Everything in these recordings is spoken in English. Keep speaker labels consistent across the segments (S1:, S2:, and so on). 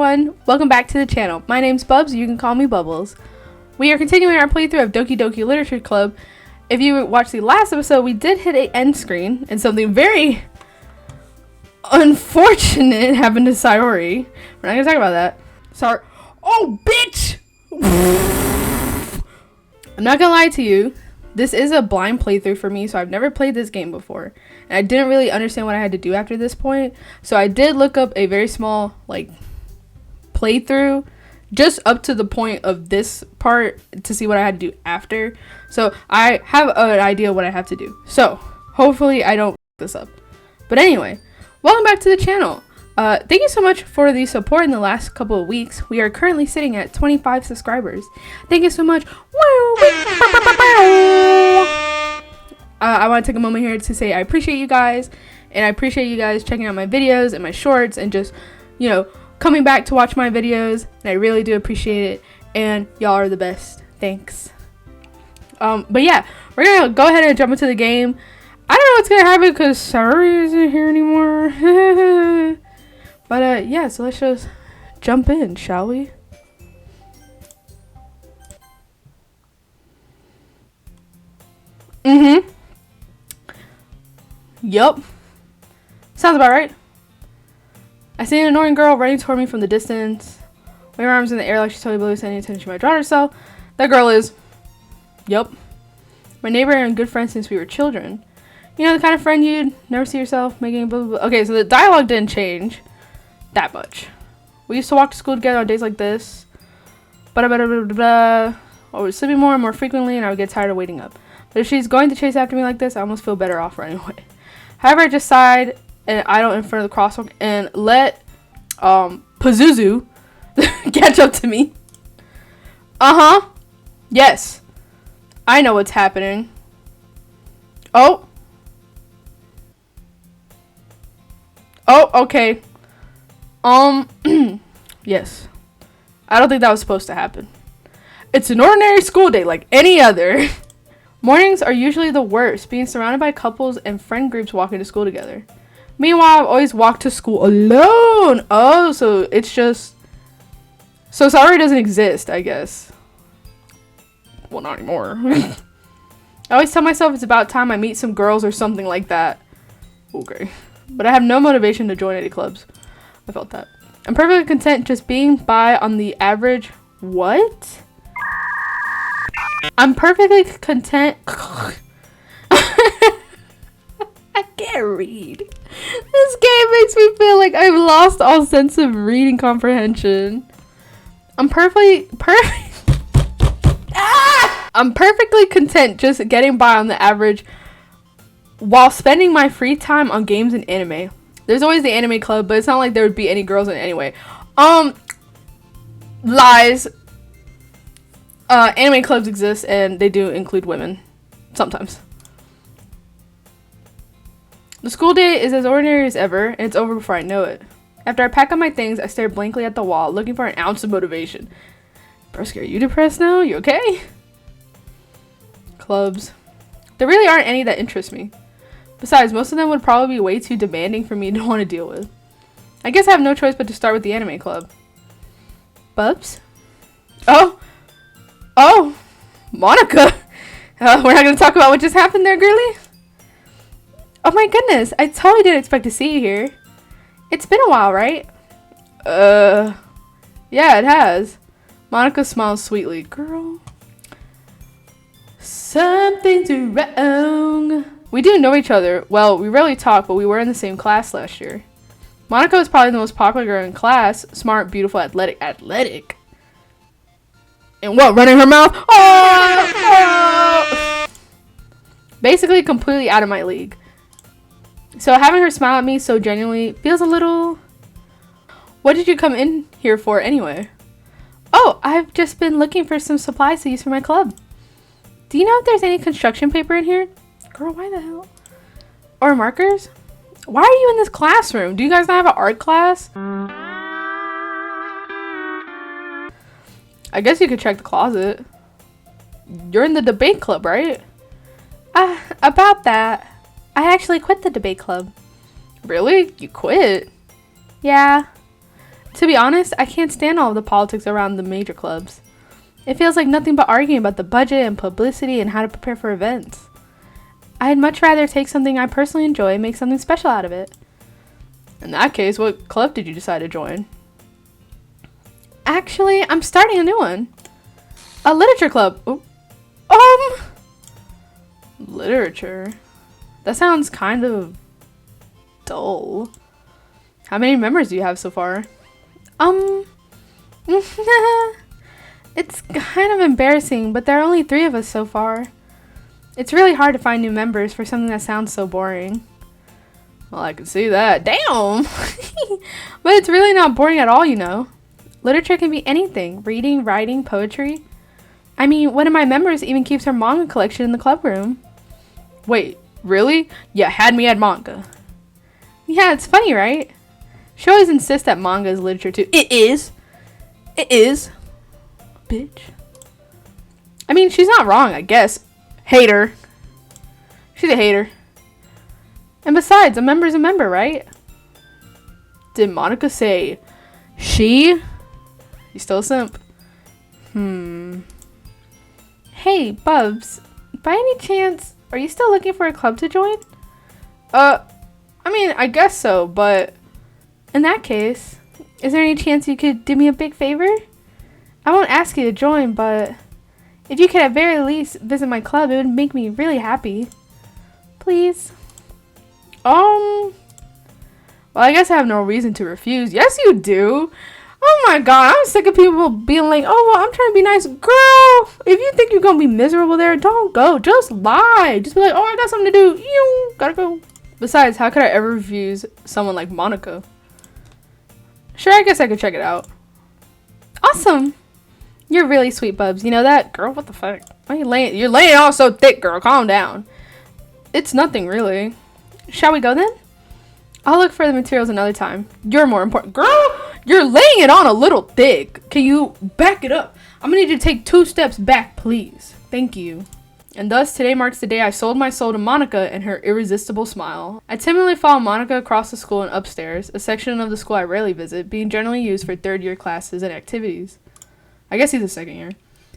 S1: everyone, welcome back to the channel. My name's Bubs, you can call me Bubbles. We are continuing our playthrough of Doki Doki Literature Club. If you watched the last episode, we did hit an end screen, and something very unfortunate happened to Sayori. We're not gonna talk about that. Sorry. Oh, bitch! I'm not gonna lie to you. This is a blind playthrough for me, so I've never played this game before. And I didn't really understand what I had to do after this point. So I did look up a very small, playthrough just up to the point of this part to see what I had to do after. So I have an idea what I have to do. So hopefully I don't f this up. But anyway, welcome back to the channel. Thank you so much for the support in the last couple of weeks. We are currently sitting at 25 subscribers. Thank you so much. I want to take a moment here to say I appreciate you guys, and I appreciate you guys checking out my videos and my shorts and just, coming back to watch my videos. And I really do appreciate it, and y'all are the best. Thanks. But yeah, we're gonna go ahead and jump into the game. I don't know what's gonna happen because Sayori isn't here anymore. But yeah, so let's just jump in, shall we? Yup. Sounds about right. I see an annoying girl running toward me from the distance. Wave her arms in the air like she's totally blue, saying attention she might draw herself. That girl is. Yup. My neighbor and good friend since we were children. You know, the kind of friend you'd never see yourself making blah, blah, blah. Okay, so the dialogue didn't change that much. We used to walk to school together on days like this. Blah, blah, blah, blah, blah. I was sleeping more and more frequently, and I would get tired of waiting up. But if she's going to chase after me like this, I almost feel better off running away. However, I just sighed and idle in front of the crosswalk and let Pazuzu catch up to me. Yes. I know what's happening. Oh, okay. Yes. I don't think that was supposed to happen. It's an ordinary school day like any other. Mornings are usually the worst, being surrounded by couples and friend groups walking to school together. Meanwhile, I've always walked to school alone. Oh, so it's just... So Sayori doesn't exist, I guess. Well, not anymore. I always tell myself it's about time I meet some girls or something like that. Okay. But I have no motivation to join any clubs. I felt that. I'm perfectly content just being by on the average... What? I'm perfectly content. I can't read. This game makes me feel like I've lost all sense of reading comprehension. I'm perfectly content just getting by on the average while spending my free time on games and anime. There's always the anime club, but it's not like there would be any girls in it anyway. Lies. Anime clubs exist, and they do include women. Sometimes. The school day is as ordinary as ever, and it's over before I know it. After I pack up my things, I stare blankly at the wall, looking for an ounce of motivation. Broski, are you depressed now? You okay? Clubs. There really aren't any that interest me. Besides, most of them would probably be way too demanding for me to want to deal with. I guess I have no choice but to start with the anime club. Bubs? Oh, Monica. We're not going to talk about what just happened there, girly? Oh my goodness, I totally didn't expect to see you here. It's been a while, right? Yeah, it has. Monica smiles sweetly. Girl. Something's wrong. We do know each other. Well, we rarely talk, but we were in the same class last year. Monica was probably the most popular girl in class. Smart, beautiful, athletic. And what, running her mouth? Oh! Basically completely out of my league. So having her smile at me so genuinely feels a little... What did you come in here for anyway? Oh, I've just been looking for some supplies to use for my club. Do you know if there's any construction paper in here? Girl, why the hell? Or markers? Why are you in this classroom? Do you guys not have an art class? I guess you could check the closet. You're in the debate club, right? About that. I actually quit the debate club. Really? You quit? Yeah. To be honest, I can't stand all of the politics around the major clubs. It feels like nothing but arguing about the budget and publicity and how to prepare for events. I'd much rather take something I personally enjoy and make something special out of it. In that case, what club did you decide to join? Actually, I'm starting a new one. A literature club. Literature? That sounds kind of dull. How many members do you have so far? It's kind of embarrassing, but there are only 3 of us so far. It's really hard to find new members for something that sounds so boring. Well, I can see that. Damn! But it's really not boring at all, you know. Literature can be anything. Reading, writing, poetry. I mean, one of my members even keeps her manga collection in the club room. Wait, really? Yeah, had me at manga. Yeah, it's funny, right? She always insists that manga is literature too. It is. It is. Bitch. I mean, she's not wrong, I guess. Hater. She's a hater. And besides, a member's a member, right? Did Monica say she? You still a simp? Hey, Bubs. By any chance, are you still looking for a club to join? I mean, I guess so, but in that case, is there any chance you could do me a big favor? I won't ask you to join, but if you could at very least visit my club, it would make me really happy. Please. Well, I guess I have no reason to refuse. Yes, you do. Oh my god, I'm sick of people being like, oh, well, I'm trying to be nice. Girl, if you think you're going to be miserable there, don't go. Just lie. Just be like, oh, I got something to do. You gotta go. Besides, how could I ever refuse someone like Monica? Sure, I guess I could check it out. Awesome. You're really sweet, Bubs. You know that? Girl, what the fuck? Why are you laying? You're laying all so thick, girl. Calm down. It's nothing, really. Shall we go then? I'll look for the materials another time. You're more important. Girl, you're laying it on a little thick. Can you back it up? I'm gonna need you to take 2 steps back, please. Thank you. And thus, today marks the day I sold my soul to Monica and her irresistible smile. I timidly follow Monica across the school and upstairs, a section of the school I rarely visit, being generally used for third-year classes and activities. I guess he's a second year.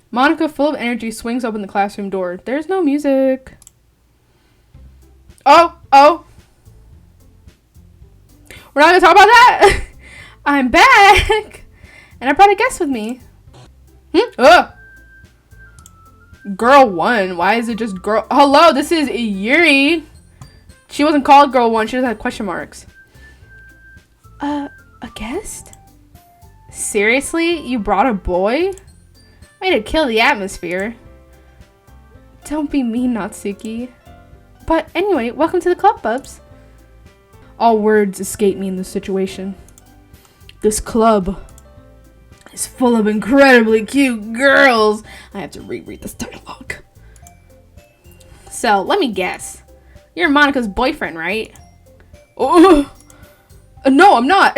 S1: Monica, full of energy, swings open the classroom door. There's no music. Oh. We're not gonna talk about that. I'm back. And I brought a guest with me. Girl 1. Why is it just girl? Hello, this is Yuri. She wasn't called girl 1. She just had question marks. A guest? Seriously? You brought a boy? Way to kill the atmosphere. Don't be mean, Natsuki. But anyway, welcome to the club, Bubs. All words escape me in this situation. This club is full of incredibly cute girls. I have to reread this dialogue. So, let me guess. You're Monica's boyfriend, right? Oh, no, I'm not.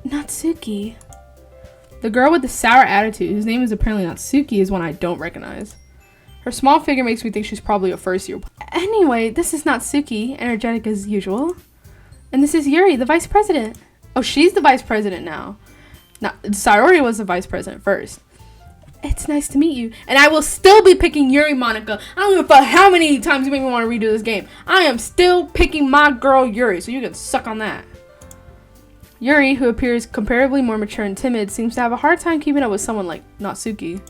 S1: Natsuki. The girl with the sour attitude, whose name is apparently Natsuki, is one I don't recognize. Her small figure makes me think she's probably a first year. Anyway, this is Natsuki, energetic as usual. And this is Yuri, the vice president. Oh, she's the vice president now. Sayori was the vice president first. It's nice to meet you. And I will still be picking Yuri, Monica. I don't give a fuck how many times you make me want to redo this game. I am still picking my girl Yuri, so you can suck on that. Yuri, who appears comparably more mature and timid, seems to have a hard time keeping up with someone like Natsuki.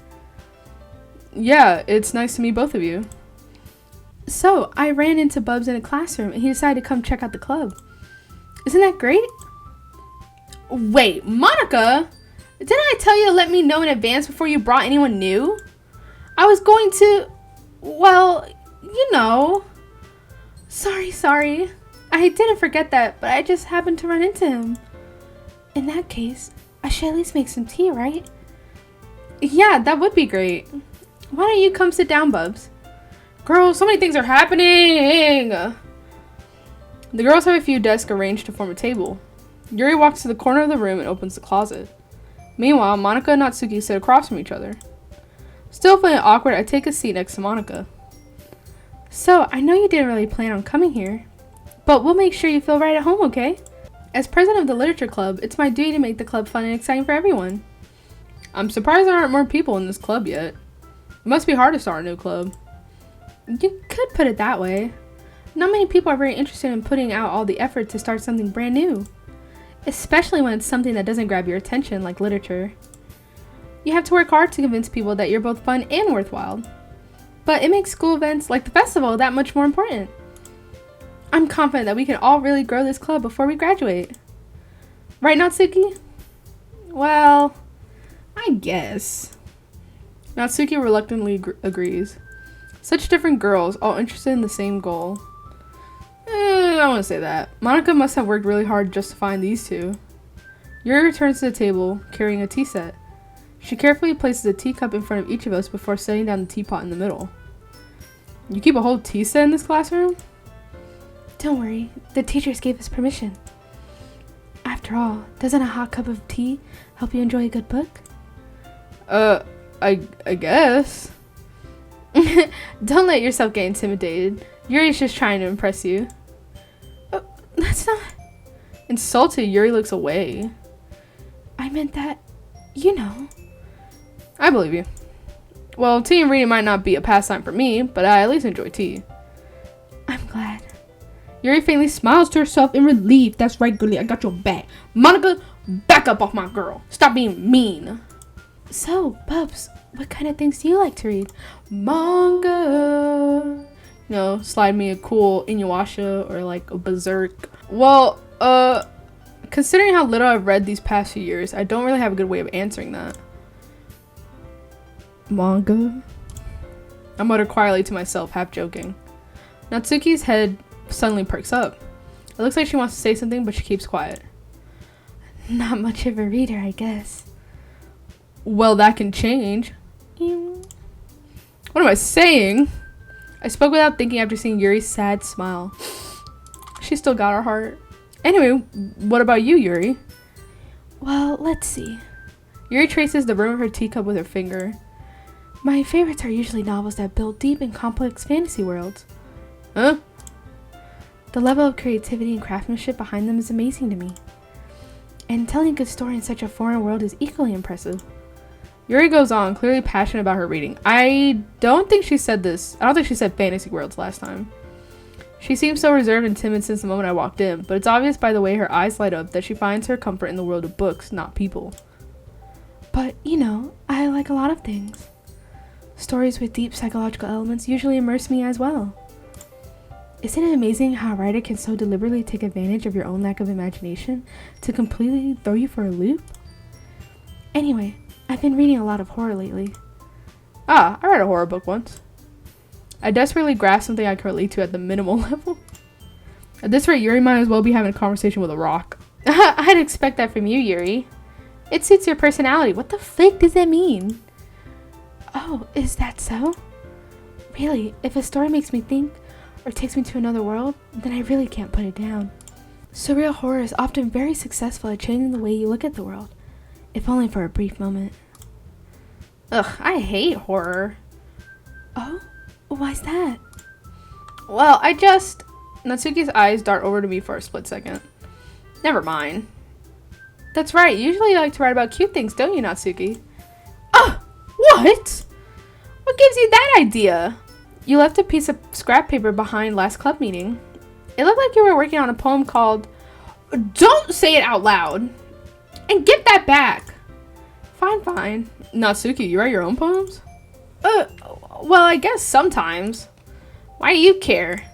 S1: Yeah, it's nice to meet both of you. So, I ran into Bubs in a classroom and he decided to come check out the club. Isn't that great? Wait, Monica? Didn't I tell you to let me know in advance before you brought anyone new? I was going to... Well, you know. Sorry. I didn't forget that, but I just happened to run into him. In that case, I should at least make some tea, right? Yeah, that would be great. Why don't you come sit down, Bubs? Girls, so many things are happening! The girls have a few desks arranged to form a table. Yuri walks to the corner of the room and opens the closet. Meanwhile, Monica and Natsuki sit across from each other. Still feeling awkward, I take a seat next to Monica. So, I know you didn't really plan on coming here, but we'll make sure you feel right at home, okay? As president of the literature club, it's my duty to make the club fun and exciting for everyone. I'm surprised there aren't more people in this club yet. It must be hard to start a new club. You could put it that way. Not many people are very interested in putting out all the effort to start something brand new. Especially when it's something that doesn't grab your attention, like literature. You have to work hard to convince people that you're both fun and worthwhile. But it makes school events like the festival that much more important. I'm confident that we can all really grow this club before we graduate. Right, Natsuki? Well, I guess. Natsuki reluctantly agrees. Such different girls, all interested in the same goal. I wouldn't say that. Monica must have worked really hard just to find these two. Yuri returns to the table, carrying a tea set. She carefully places a teacup in front of each of us before setting down the teapot in the middle. You keep a whole tea set in this classroom? Don't worry, the teachers gave us permission. After all, doesn't a hot cup of tea help you enjoy a good book? I guess. Don't let yourself get intimidated. Yuri's just trying to impress you. That's not... Insulted, Yuri looks away. I meant that, you know. I believe you. Well, tea and reading might not be a pastime for me, but I at least enjoy tea. I'm glad. Yuri faintly smiles to herself in relief. That's right, girlie, I got your back. Monica, back up off my girl. Stop being mean. So, Bubs, what kind of things do you like to read? Manga. You know, slide me a cool Inuyasha or like a Berserk. Well, considering how little I've read these past few years, I don't really have a good way of answering that. Manga? I muttered quietly to myself, half joking. Natsuki's head suddenly perks up. It looks like she wants to say something, but she keeps quiet. Not much of a reader, I guess. Well, that can change. What am I saying? I spoke without thinking after seeing Yuri's sad smile. She still got her heart. Anyway, what about you, Yuri? Well, let's see. Yuri traces the rim of her teacup with her finger. My favorites are usually novels that build deep and complex fantasy worlds. Huh? The level of creativity and craftsmanship behind them is amazing to me. And telling a good story in such a foreign world is equally impressive. Yuri goes on, clearly passionate about her reading. I don't think she said this. I don't think she said fantasy worlds last time. She seems so reserved and timid since the moment I walked in, but it's obvious by the way her eyes light up that she finds her comfort in the world of books, not people. But, you know, I like a lot of things. Stories with deep psychological elements usually immerse me as well. Isn't it amazing how a writer can so deliberately take advantage of your own lack of imagination to completely throw you for a loop? Anyway, I've been reading a lot of horror lately. I read a horror book once. I desperately grasped something I could relate to at the minimal level. At this rate, Yuri might as well be having a conversation with a rock. I'd expect that from you, Yuri. It suits your personality. What the frick does that mean? Oh, is that so? Really, if a story makes me think or takes me to another world, then I really can't put it down. Surreal horror is often very successful at changing the way you look at the world, if only for a brief moment. Ugh, I hate horror. Oh? Why's that? Well, Natsuki's eyes dart over to me for a split second. Never mind. That's right, usually you like to write about cute things, don't you, Natsuki? What? What gives you that idea? You left a piece of scrap paper behind last club meeting. It looked like you were working on a poem called... Don't say it out loud! And give that back! Fine. Natsuki, you write your own poems? Well, I guess sometimes. Why do you care?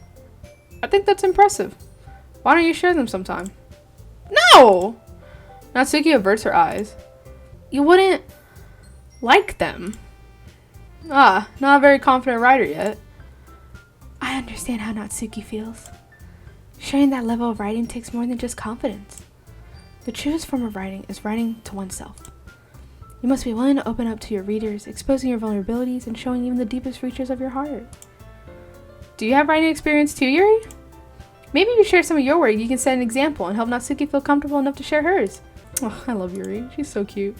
S1: I think that's impressive. Why don't you share them sometime? No! Natsuki averts her eyes. You wouldn't like them. Not a very confident writer yet. I understand how Natsuki feels. Sharing that level of writing takes more than just confidence. The truest form of writing is writing to oneself. You must be willing to open up to your readers, exposing your vulnerabilities and showing even the deepest reaches of your heart. Do you have writing experience too, Yuri? Maybe if you share some of your work, you can set an example and help Natsuki feel comfortable enough to share hers. Oh, I love Yuri. She's so cute.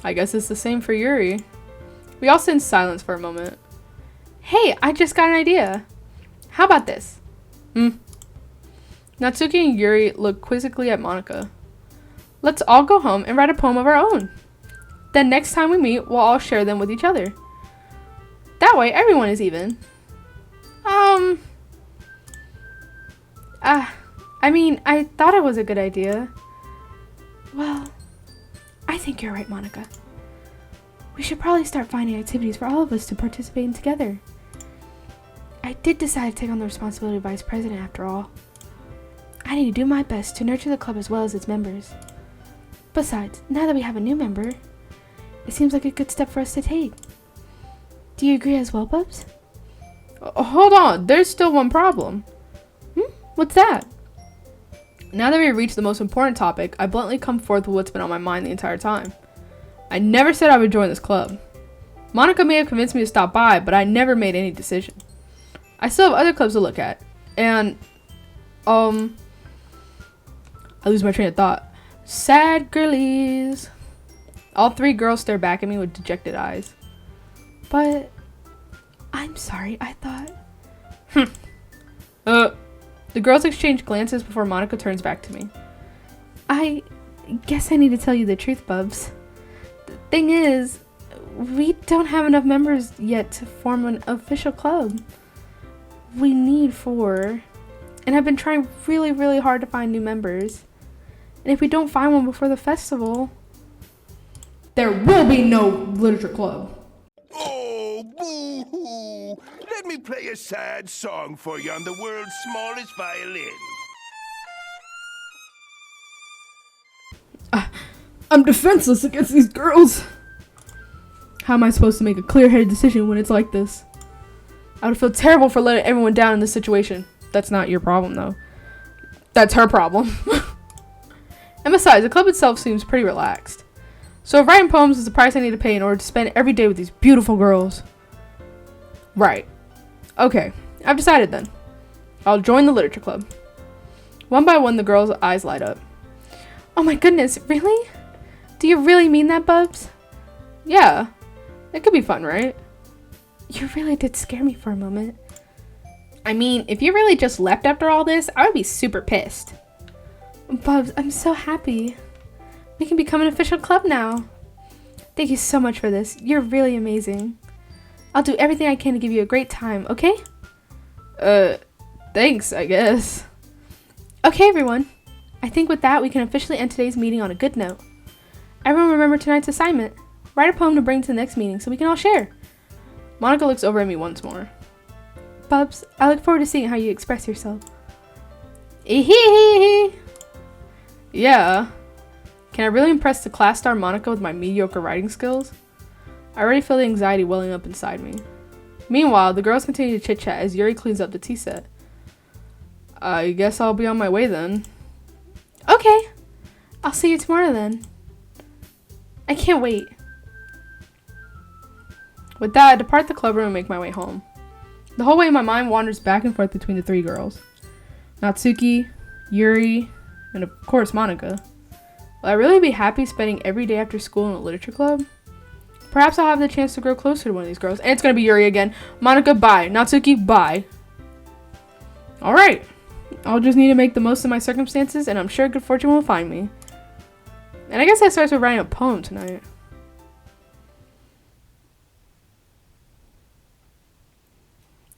S1: I guess it's the same for Yuri. We all sit in silence for a moment. Hey, I just got an idea. How about this? Natsuki and Yuri look quizzically at Monica. Let's all go home and write a poem of our own. Then next time we meet, we'll all share them with each other. That way, everyone is even. I mean, I thought it was a good idea. Well, I think you're right, Monica. We should probably start finding activities for all of us to participate in together. I did decide to take on the responsibility of vice president after all. I need to do my best to nurture the club as well as its members. Besides, now that we have a new member, it seems like a good step for us to take. Do you agree as well, Bubs?
S2: Hold on, there's still one problem.
S1: What's that? Now that we've reached the most important topic, I bluntly come forth with what's been on my mind the entire time. I never said I would join this club. Monica may have convinced me to stop by, but I never made any decision. I still have other clubs to look at, and, I lose my train of thought. Sad girlies. All three girls stare back at me with dejected eyes. But, I'm sorry, I thought. The girls exchange glances before Monica turns back to me. I guess I need to tell you the truth, Bubs. The thing is, we don't have enough members yet to form an official club. We need 4. And I've been trying really, really hard to find new members. And if we don't find one before the festival, there will be no literature club.
S3: Oh, boo-hoo! Let me play a sad song for you on the world's smallest violin.
S1: I'm defenseless against these girls. How am I supposed to make a clear-headed decision when it's like this? I would feel terrible for letting everyone down in this situation. That's not your problem, though. That's her problem. And besides, the club itself seems pretty relaxed. So if writing poems is the price I need to pay in order to spend every day with these beautiful girls. Right. Okay, I've decided then. I'll join the literature club. One by one, the girls' eyes light up. Oh my goodness, really? Do you really mean that, Bubs? Yeah. It could be fun, right? You really did scare me for a moment. I mean, if you really just left after all this, I would be super pissed. Bubs, I'm so happy. We can become an official club now. Thank you so much for this. You're really amazing. I'll do everything I can to give you a great time, okay?
S2: Thanks, I guess.
S1: Okay, everyone. I think with that, we can officially end today's meeting on a good note. Everyone remember tonight's assignment. Write a poem to bring to the next meeting so we can all share.
S2: Monica looks over at me once more.
S1: Bubs, I look forward to seeing how you express yourself.
S2: Yeah. Can I really impress the class star Monica with my mediocre writing skills? I already feel the anxiety welling up inside me. Meanwhile, the girls continue to chit-chat as Yuri cleans up the tea set. I guess I'll be on my way then.
S1: Okay. I'll see you tomorrow then. I can't wait.
S2: With that, I depart the club room and make my way home. The whole way my mind wanders back and forth between the 3 girls. Natsuki, Yuri, and of course Monica. Will I really be happy spending every day after school in a literature club? Perhaps I'll have the chance to grow closer to one of these girls. And it's gonna be Yuri again. Monica, bye. Natsuki, bye. Alright. I'll just need to make the most of my circumstances, and I'm sure good fortune will find me. And I guess that starts with writing a poem tonight.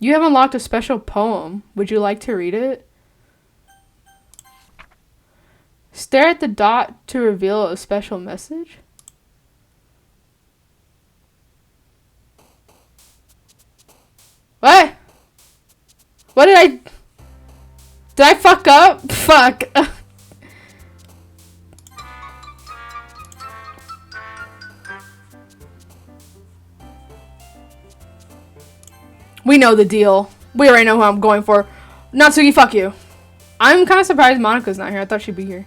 S2: You have unlocked a special poem. Would you like to read it? Stare at the dot to reveal a special message. What? What did I fuck up? Fuck. We know the deal. We already know who I'm going for. Natsuki, fuck you. I'm kind of surprised Monica's not here. I thought she'd be here.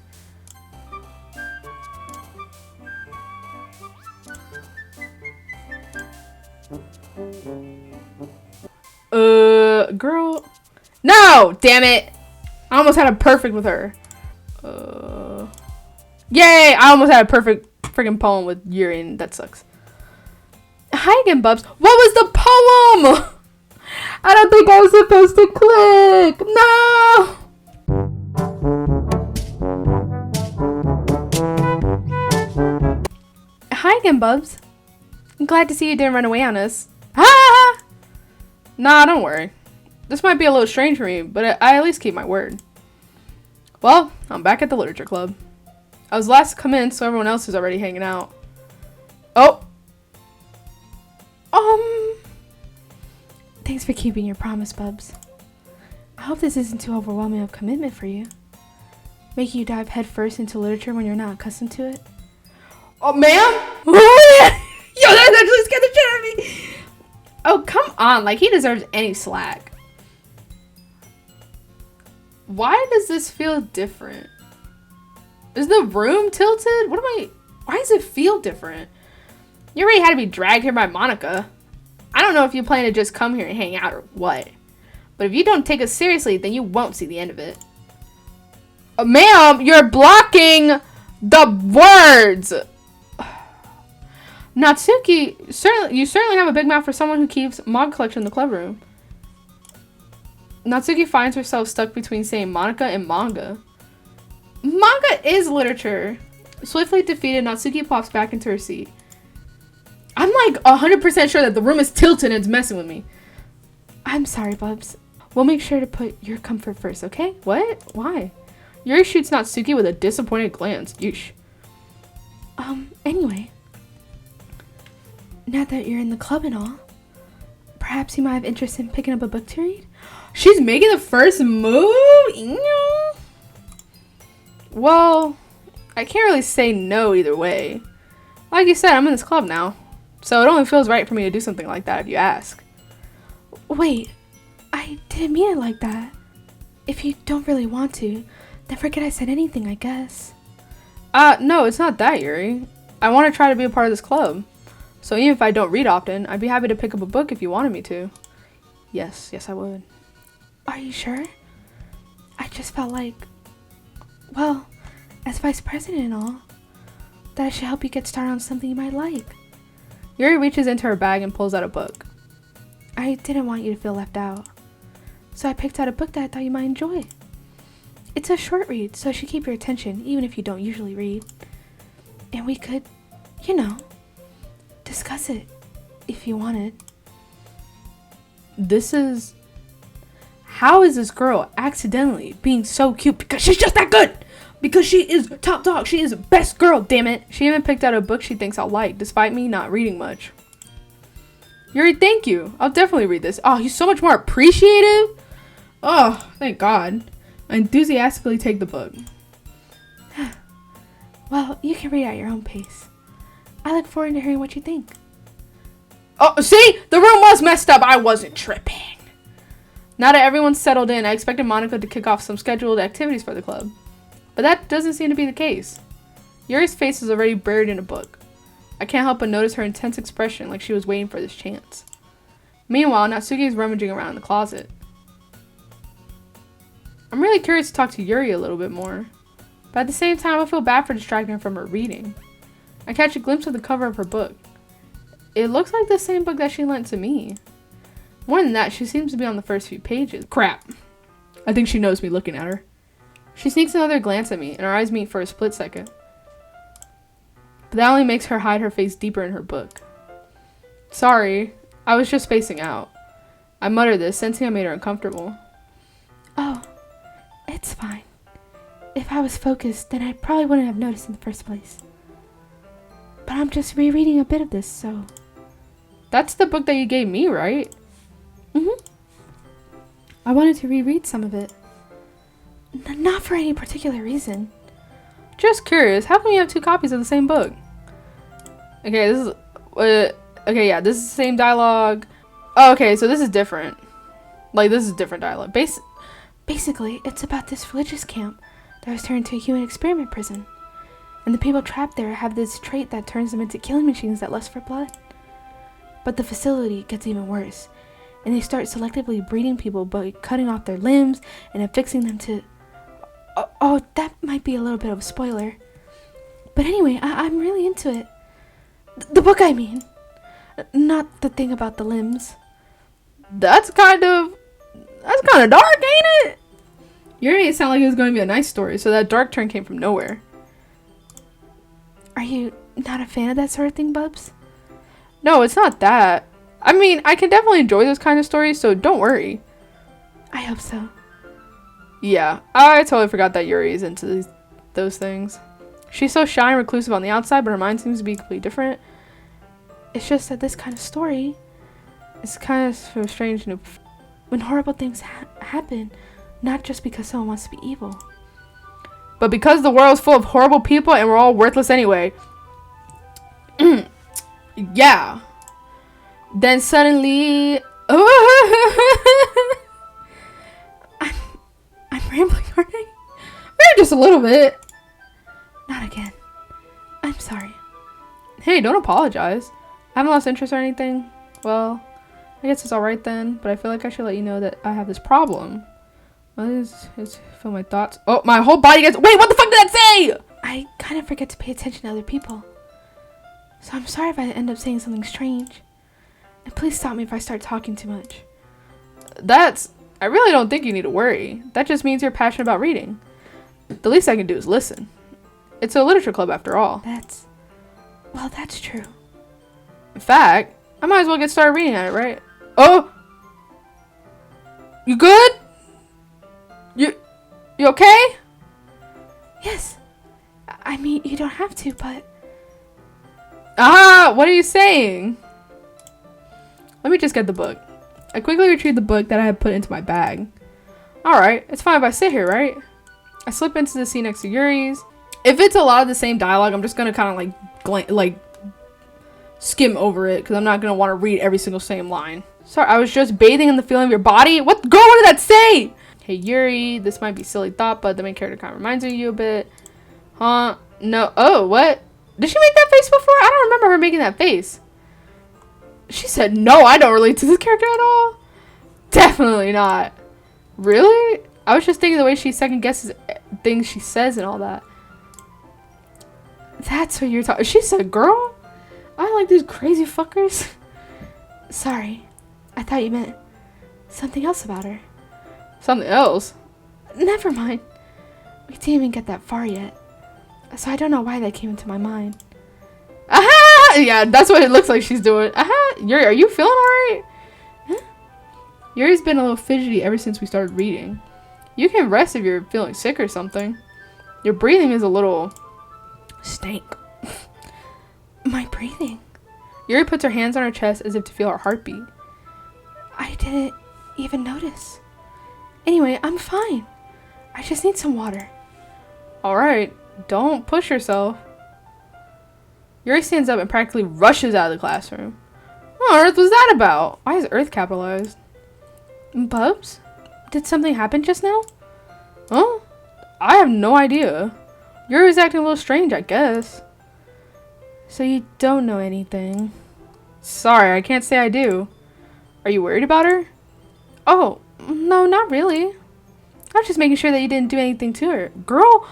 S2: Girl. No! Damn it! I almost had a perfect with her. Yay! I almost had a perfect freaking poem with Yuri, and that sucks. Hi again, Bubs. What was the poem? I don't think I was supposed to click. No!
S1: Hi again, Bubs. I'm glad to see you didn't run away on us. Ha!
S2: Nah, don't worry. This might be a little strange for me, but I at least keep my word. Well, I'm back at the literature club. I was last to come in, so everyone else is already hanging out. Oh!
S1: Thanks for keeping your promise, Bubs. I hope this isn't too overwhelming of commitment for you. Making you dive headfirst into literature when you're not accustomed to it.
S2: Oh, ma'am? Yo, that actually scared the shit out of me! Oh, come on. Like, he deserves any slack. Why does this feel different? Is the room tilted? Why does it feel different? You already had to be dragged here by Monica. I don't know if you plan to just come here and hang out or what. But if you don't take us seriously, then you won't see the end of it. Ma'am, you're blocking the words! Natsuki, you certainly have a big mouth for someone who keeps manga collection in the club room. Natsuki finds herself stuck between saying Monica and manga. Manga is literature. Swiftly defeated, Natsuki pops back into her seat. I'm like 100% sure that the room is tilted and it's messing with me.
S1: I'm sorry, Bubs. We'll make sure to put your comfort first, okay?
S2: What? Why? Yuri shoots Natsuki with a disappointed glance. Yeesh.
S1: Anyway. Now that you're in the club and all, perhaps you might have interest in picking up a book to read?
S2: She's making the first move? Well, I can't really say no either way. Like you said, I'm in this club now. So it only feels right for me to do something like that if you ask.
S1: Wait, I didn't mean it like that. If you don't really want to, then forget I said anything, I guess.
S2: No, it's not that, Yuri. I want to try to be a part of this club. So even if I don't read often, I'd be happy to pick up a book if you wanted me to. Yes, I would.
S1: Are you sure? I just felt like, well, as vice president and all, that I should help you get started on something you might like.
S2: Yuri reaches into her bag and pulls out a book.
S1: I didn't want you to feel left out, so I picked out a book that I thought you might enjoy. It's a short read, so it should keep your attention, even if you don't usually read. And we could, discuss it, if you wanted.
S2: How is this girl accidentally being so cute? Because she's just that good! Because she is top dog. She is best girl, damn it. She even picked out a book she thinks I'll like, despite me not reading much. Yuri, thank you. I'll definitely read this. Oh, he's so much more appreciative. Oh, thank God. I enthusiastically take the book.
S1: Well, you can read at your own pace. I look forward to hearing what you think.
S2: Oh, see? The room was messed up. I wasn't tripping. Now that everyone's settled in, I expected Monica to kick off some scheduled activities for the club. But that doesn't seem to be the case. Yuri's face is already buried in a book. I can't help but notice her intense expression, like she was waiting for this chance. Meanwhile, Natsuki is rummaging around in the closet. I'm really curious to talk to Yuri a little bit more. But at the same time, I feel bad for distracting her from her reading. I catch a glimpse of the cover of her book. It looks like the same book that she lent to me. More than that, she seems to be on the first few pages. Crap. I think she knows me looking at her. She sneaks another glance at me, and our eyes meet for a split second. But that only makes her hide her face deeper in her book. Sorry, I was just spacing out. I muttered this, sensing I made her uncomfortable.
S1: Oh, it's fine. If I was focused, then I probably wouldn't have noticed in the first place. But I'm just rereading a bit of this, so...
S2: That's the book that you gave me, right?
S1: I wanted to reread some of it. Not for any particular reason.
S2: Just curious, how come you have two copies of the same book? Okay, this is... this is the same dialogue. Oh, okay, so this is different. Like, this is different dialogue.
S1: Basically, it's about this religious camp that was turned into a human experiment prison. And the people trapped there have this trait that turns them into killing machines that lust for blood. But the facility gets even worse, and they start selectively breeding people by cutting off their limbs and affixing them to... Oh, that might be a little bit of a spoiler. But anyway, I'm really into it. The book, I mean. Not the thing about the limbs.
S2: That's kind of dark, ain't it? You made it sound like it was going to be a nice story, so that dark turn came from nowhere. Are you not a fan of that sort of thing, Bubs?
S1: No, it's not that. I mean, I can definitely enjoy those kind of stories, so don't worry.
S2: I hope so.
S1: Yeah, I totally forgot that Yuri is into those things. She's so shy and reclusive on the outside, but her mind seems to be completely different.
S2: It's just that this kind of story is kind of so strange, you know, when horrible things happen, not just because someone wants to be evil.
S1: But because the world's full of horrible people and we're all worthless anyway. Yeah. Then suddenly...
S2: I'm rambling, aren't I?
S1: Maybe just a little bit.
S2: Not again. I'm sorry.
S1: Hey, don't apologize. I haven't lost interest or anything. Well, I guess it's alright then, but I feel like I should let you know that I have this problem. Let's feel my thoughts. Oh, my whole body gets... Wait, what the fuck did that say?
S2: I kind of forget to pay attention to other people. So I'm sorry if I end up saying something strange. And please stop me if I start talking too much.
S1: I really don't think you need to worry. That just means you're passionate about reading. The least I can do is listen. It's a literature club after all.
S2: Well, that's true.
S1: In fact, I might as well get started reading at it, right? Oh! You good? You okay?
S2: Yes. I mean, you don't have to, but...
S1: Ah, what are you saying? Let me just get the book. I quickly retrieved the book that I had put into my bag. Alright, it's fine if I sit here, right? I slip into the seat next to Yuri's. If it's a lot of the same dialogue, I'm just gonna kind of like skim over it because I'm not gonna want to read every single same line. Sorry, I was just bathing in the feeling of your body. What? Girl, what did that say? Hey Yuri, this might be a silly thought, but the main character kind of reminds me of you a bit. Huh? No. Oh, what? Did she make that face before? I don't remember her making that face. She said, no, I don't relate to this character at all. Definitely not. Really? I was just thinking the way she second guesses things she says and all that. That's what you're talking. She said, girl, I like these crazy fuckers.
S2: Sorry. I thought you meant something else about her.
S1: Something else?
S2: Never mind. We didn't even get that far yet. So I don't know why that came into my mind.
S1: Aha! Yeah, that's what it looks like she's doing. Aha! Yuri, are you feeling alright?
S2: Huh?
S1: Yuri's been a little fidgety ever since we started reading. You can rest if you're feeling sick or something. Your breathing is a little stank.
S2: My breathing?
S1: Yuri puts her hands on her chest as if to feel her heartbeat.
S2: I didn't even notice. Anyway, I'm fine. I just need some water.
S1: Alright, don't push yourself. Yuri stands up and practically rushes out of the classroom. What on earth was that about? Why is Earth capitalized?
S2: Bubs? Did something happen just now?
S1: Huh? I have no idea. Yuri was acting a little strange, I guess.
S2: So you don't know anything?
S1: Sorry, I can't say I do. Are you worried about her?
S2: Oh, no, not really. I was just making sure that you didn't do anything to her.
S1: Girl,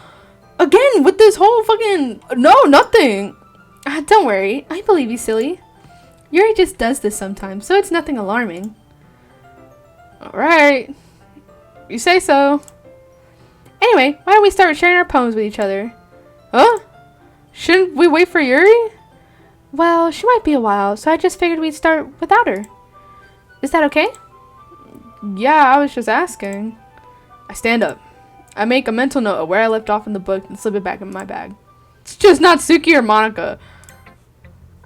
S1: again with this whole fucking... No, nothing.
S2: Don't worry. I believe you, silly. Yuri just does this sometimes, so it's nothing alarming.
S1: Alright. You say so.
S2: Anyway, why don't we start sharing our poems with each other?
S1: Huh? Shouldn't we wait for Yuri?
S2: Well, she might be a while, so I just figured we'd start without her. Is that okay?
S1: Yeah, I was just asking. I stand up. I make a mental note of where I left off in the book and slip it back in my bag. It's just Natsuki or Monica.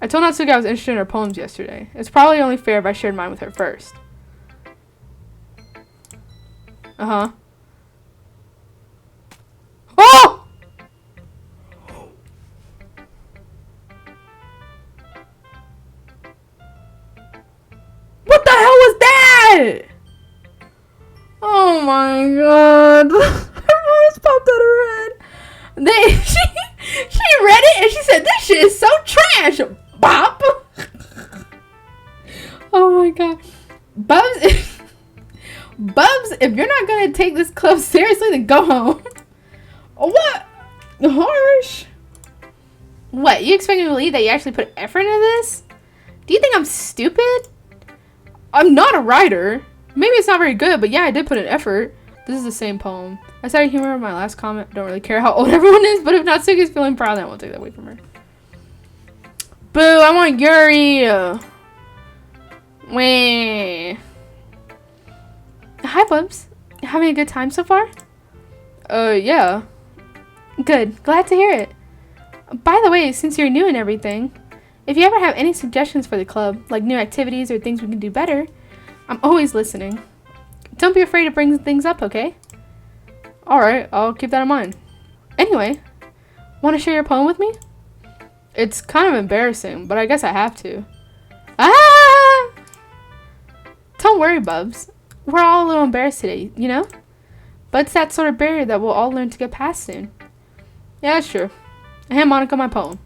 S1: I told Natsuki I was interested in her poems yesterday. It's probably only fair if I shared mine with her first. Uh-huh. Oh! What the hell was that? Oh my god. Her eyes popped out of her head. She read it and she said, this shit is so trash, Bop. Oh my god. Bubs, if you're not gonna take this club seriously, then go home. What? Harsh. What, you expect me to believe that you actually put effort into this? Do you think I'm stupid? I'm not a writer. Maybe it's not very good, but yeah, I did put in effort. This is the same poem. I started humor in my last comment. I don't really care how old everyone is, but if Natsuki's feeling proud, then I won't take that away from her. Boo, I want Yuri. Wah. Hi, Bubs. Having a good time so far?
S2: Yeah.
S1: Good. Glad to hear it. By the way, since you're new and everything, if you ever have any suggestions for the club, like new activities or things we can do better, I'm always listening. Don't be afraid to bring things up, okay?
S2: Alright, I'll keep that in mind.
S1: Anyway, want to share your poem with me?
S2: It's kind of embarrassing, but I guess I have to.
S1: Ah! Don't worry, Bubs. We're all a little embarrassed today, you know? But it's that sort of barrier that we'll all learn to get past soon.
S2: Yeah, that's true. I hand Monica my poem.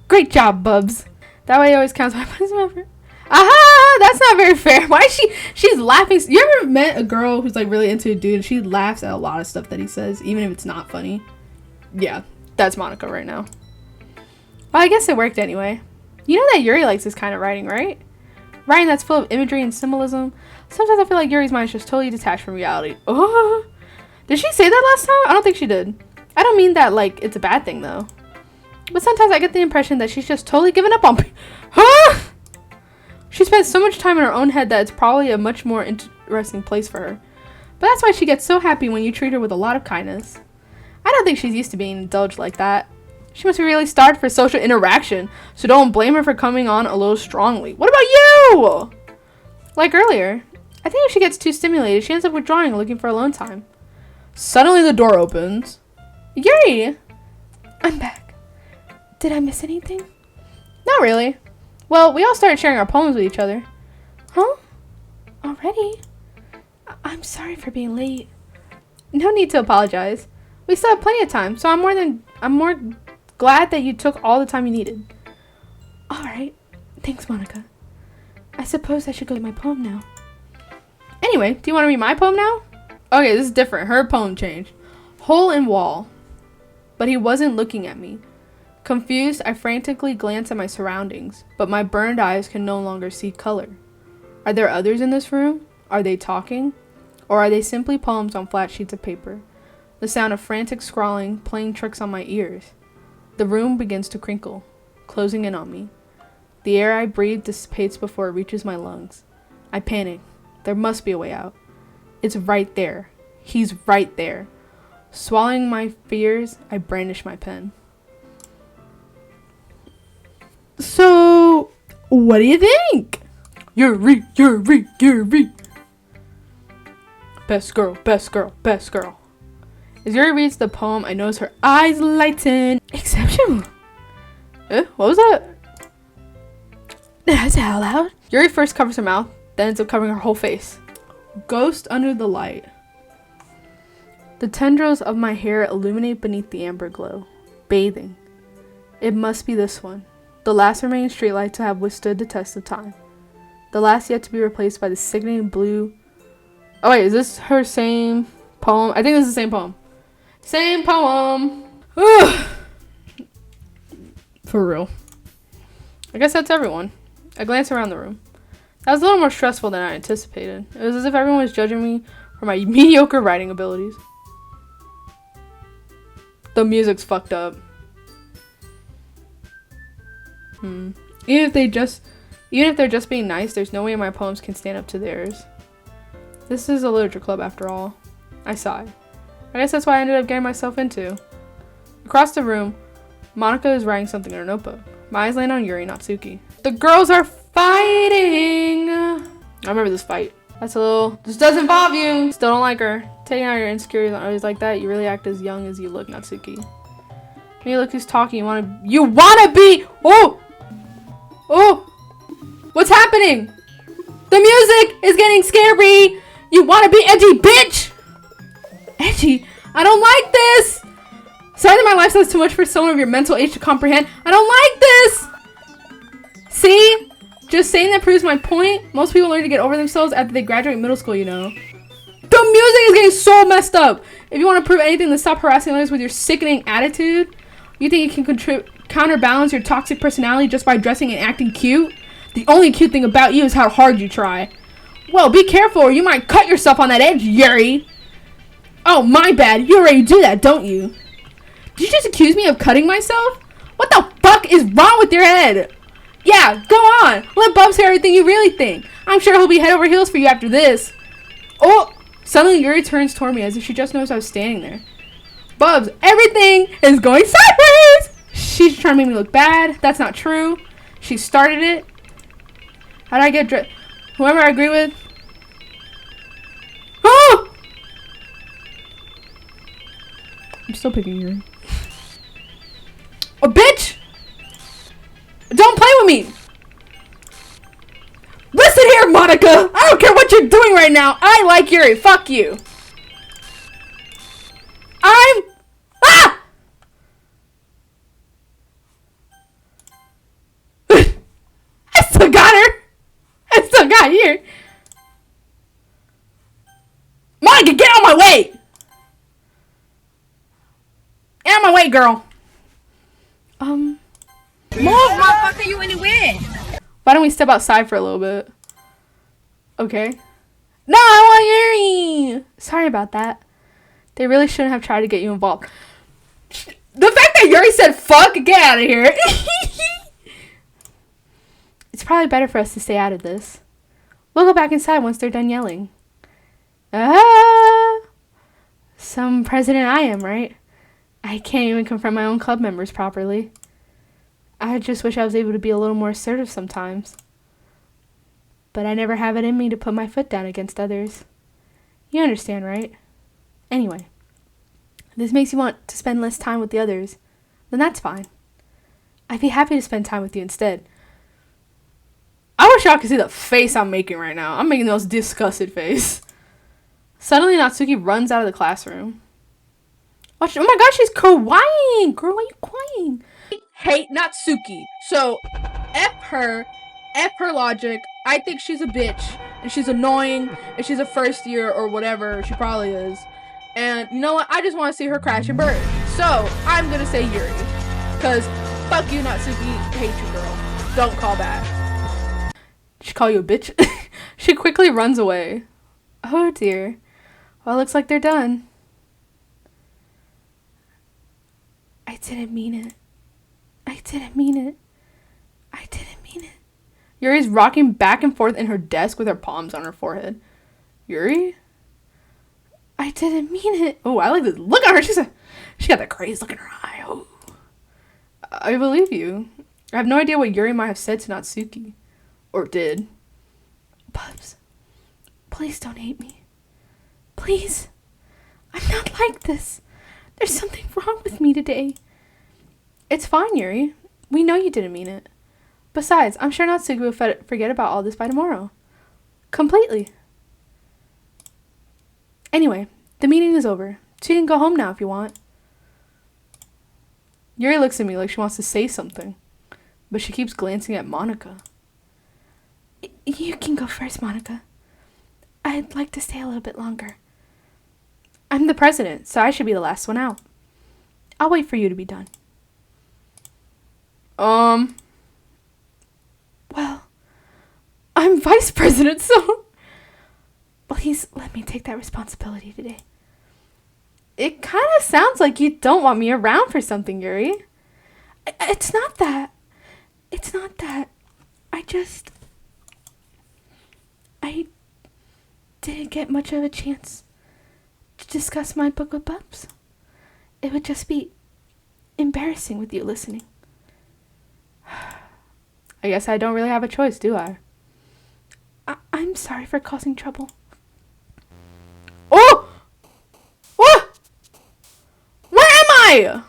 S1: Great job, Bubs. That way it always counts my punishment. Aha! That's not very fair. Why is she's laughing?
S2: You ever met a girl who's like really into a dude and she laughs at a lot of stuff that he says, even if it's not funny? Yeah, that's Monica right now.
S1: Well, I guess it worked anyway. You know that Yuri likes this kind of writing, right? Writing that's full of imagery and symbolism. Sometimes I feel like Yuri's mind is just totally detached from reality. Oh, did she say that last time? I don't think she did. I don't mean that like it's a bad thing though. But sometimes I get the impression that she's just totally given up on huh? She spends so much time in her own head that it's probably a much more interesting place for her. But that's why she gets so happy when you treat her with a lot of kindness. I don't think she's used to being indulged like that. She must be really starved for social interaction, so don't blame her for coming on a little strongly. What about you? Like earlier, I think if she gets too stimulated, she ends up withdrawing and looking for alone time.
S2: Suddenly the door opens.
S1: Yuri! I'm back. Did I miss anything? Not really. Well, we all started sharing our poems with each other. Huh? Already? I'm sorry for being late. No need to apologize. We still have plenty of time, so I'm more glad that you took all the time you needed. Alright. Thanks, Monica. I suppose I should go get my poem now. Anyway, do you want to read my poem now?
S2: Okay, this is different. Her poem changed. Hole in wall. But he wasn't looking at me. Confused, I frantically glance at my surroundings, but my burned eyes can no longer see color. Are there others in this room? Are they talking? Or are they simply poems on flat sheets of paper? The sound of frantic scrawling playing tricks on my ears. The room begins to crinkle, closing in on me. The air I breathe dissipates before it reaches my lungs. I panic. There must be a way out. It's right there. He's right there. Swallowing my fears, I brandish my pen.
S1: So, what do you think?
S2: Yuri. Best girl, best girl, best girl. As Yuri reads the poem, I notice her eyes lighten.
S1: Exceptional.
S2: What was that?
S1: Did I say out loud?
S2: Yuri first covers her mouth, then ends up covering her whole face. Ghost under the light. The tendrils of my hair illuminate beneath the amber glow. Bathing. It must be this one. The last remaining streetlight to have withstood the test of time. The last yet to be replaced by the sickening blue... Oh wait, is this her same poem? I think this is the same poem. Same poem! Ugh. For real. I guess that's everyone. I glance around the room. That was a little more stressful than I anticipated. It was as if everyone was judging me for my mediocre writing abilities. The music's fucked up. Even if they're just being nice, there's no way my poems can stand up to theirs. This is a literature club after all. I sighed. I guess that's what I ended up getting myself into. Across the room, Monica is writing something in her notebook. My eyes land on Yuri, not Suki. The girls are fighting! I remember this fight. That's a little... This does involve you! Still don't like her. Taking out your insecurities on others like that, you really act as young as you look, Natsuki. When you look who's talking, you wanna be... Oh! Oh! What's happening? The music is getting scary! You wanna be edgy, bitch! Edgy? I don't like this! Sorry that my lifestyle is too much for someone of your mental age to comprehend. I don't like this! See? Just saying that proves my point. Most people learn to get over themselves after they graduate middle school, you know. The music is getting so messed up! If you want to prove anything, then stop harassing others with your sickening attitude. You think you can counterbalance your toxic personality just by dressing and acting cute? The only cute thing about you is how hard you try. Well, be careful or you might cut yourself on that edge, Yuri. Oh, my bad. You already do that, don't you? Did you just accuse me of cutting myself?
S1: What the fuck is wrong with your head? Yeah, go on. Let Bubs hear everything you really think. I'm sure he'll be head over heels for you after this. Oh, suddenly Yuri turns toward me as if she just noticed I was standing there. Bubs, everything is going sideways. She's trying to make me look bad. That's not true. She started it. How did I get dressed? Whoever I agree with. Oh! I'm still picking Yuri. Oh, bitch! Don't play with me! Listen here, Monica! I don't care what you're doing right now. I like Yuri. Fuck you. Ah! I still got her. I still got Yuri. Monica, get out of my way! Get out of my way, girl.
S4: Move, motherfucker, you anywhere?
S1: Why don't we step outside for a little bit? Okay. No, I want Yuri! Sorry about that. They really shouldn't have tried to get you involved. The fact that Yuri said fuck, get out of here. It's probably better for us to stay out of this. We'll go back inside once they're done yelling. Some president I am, right? I can't even confront my own club members properly. I just wish I was able to be a little more assertive sometimes. But I never have it in me to put my foot down against others. You understand, right? Anyway, if this makes you want to spend less time with the others, then that's fine. I'd be happy to spend time with you instead. I wish y'all could see the face I'm making right now. I'm making the most disgusted face. Suddenly, Natsuki runs out of the classroom. Watch, oh my gosh, she's crying! Girl, why are you crying? I hate Natsuki. So, F her logic. I think she's a bitch, and she's annoying, and she's a first year or whatever she probably is. And you know what? I just want to see her crash and burn. So, I'm gonna say Yuri. Because, fuck you, Natsuki. Hate you, girl. Don't call back. She call you a bitch? She quickly runs away. Oh dear. Well, looks like they're done. I didn't mean it. I didn't mean it. I didn't mean it. Yuri's rocking back and forth in her desk with her palms on her forehead. Yuri? I didn't mean it. Oh, I like this. Look at her. She got that crazy look in her eye. Oh. I believe you. I have no idea what Yuri might have said to Natsuki. Or did. Bubs, please don't hate me. Please. I'm not like this. There's something wrong with me today. It's fine, Yuri. We know you didn't mean it. Besides, I'm sure Natsuki will forget about all this by tomorrow. Completely. Anyway, the meeting is over. So you can go home now if you want. Yuri looks at me like she wants to say something, but she keeps glancing at Monica. You can go first, Monica. I'd like to stay a little bit longer. I'm the president, so I should be the last one out. I'll wait for you to be done. Well, I'm vice president, so please let me take that responsibility today. It kind of sounds like you don't want me around for something, Yuri. It's not that. It's not that. I didn't get much of a chance to discuss my book with Bubs. It would just be embarrassing with you listening. I guess I don't really have a choice, do I? I'm sorry for causing trouble. Oh! What? Where am I?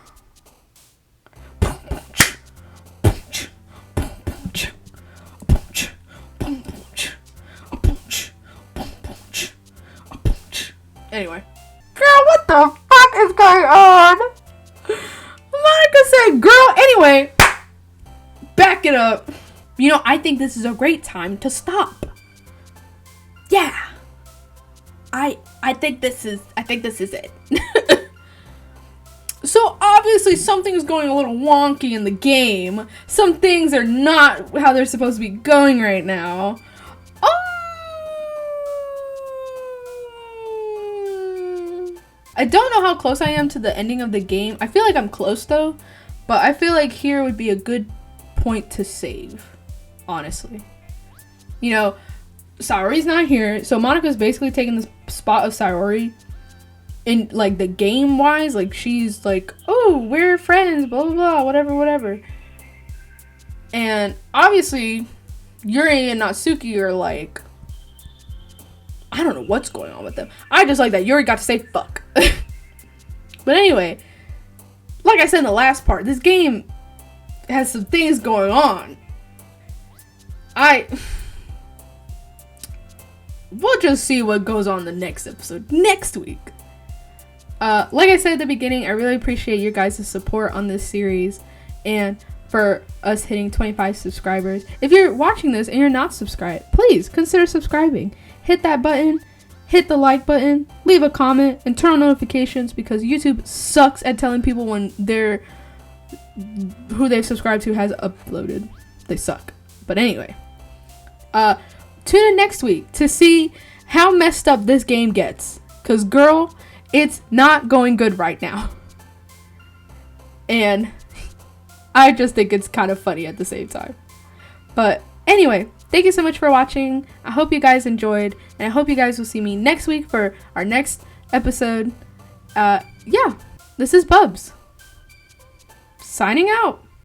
S1: Anyway. Girl, what the fuck is going on? Monica said, girl, anyway. Back it up. You know, I think this is a great time to stop. Yeah. I think this is it. So obviously something's going a little wonky in the game. Some things are not how they're supposed to be going right now. I don't know how close I am to the ending of the game. I feel like I'm close though,
S2: But I feel like here would be a good point to save, honestly. You know, Sayori's not here, so Monika's basically taking the spot of Sayori in, like, the game-wise. Like, she's like, oh, we're friends, blah, blah, blah, whatever. And obviously, Yuri and Natsuki are like, I don't know what's going on with them. I just like that Yuri got to say fuck. But anyway, like I said in the last part, this game has some things going on. We'll just see what goes on the next episode next week. Like I said at the beginning, I really appreciate your guys' support on this series and for us hitting 25 subscribers. If you're watching this and you're not subscribed, please consider subscribing. Hit that button, hit the like button, leave a comment, and turn on notifications, because YouTube sucks at telling people when who they've subscribed to has uploaded. They suck. But anyway, tune in next week to see how messed up this game gets, because girl, it's not going good right now. And I just think it's kind of funny at the same time. But anyway, thank you so much for watching. I hope you guys enjoyed, and I hope you guys will see me next week for our next episode. Yeah, this is Bubs, signing out.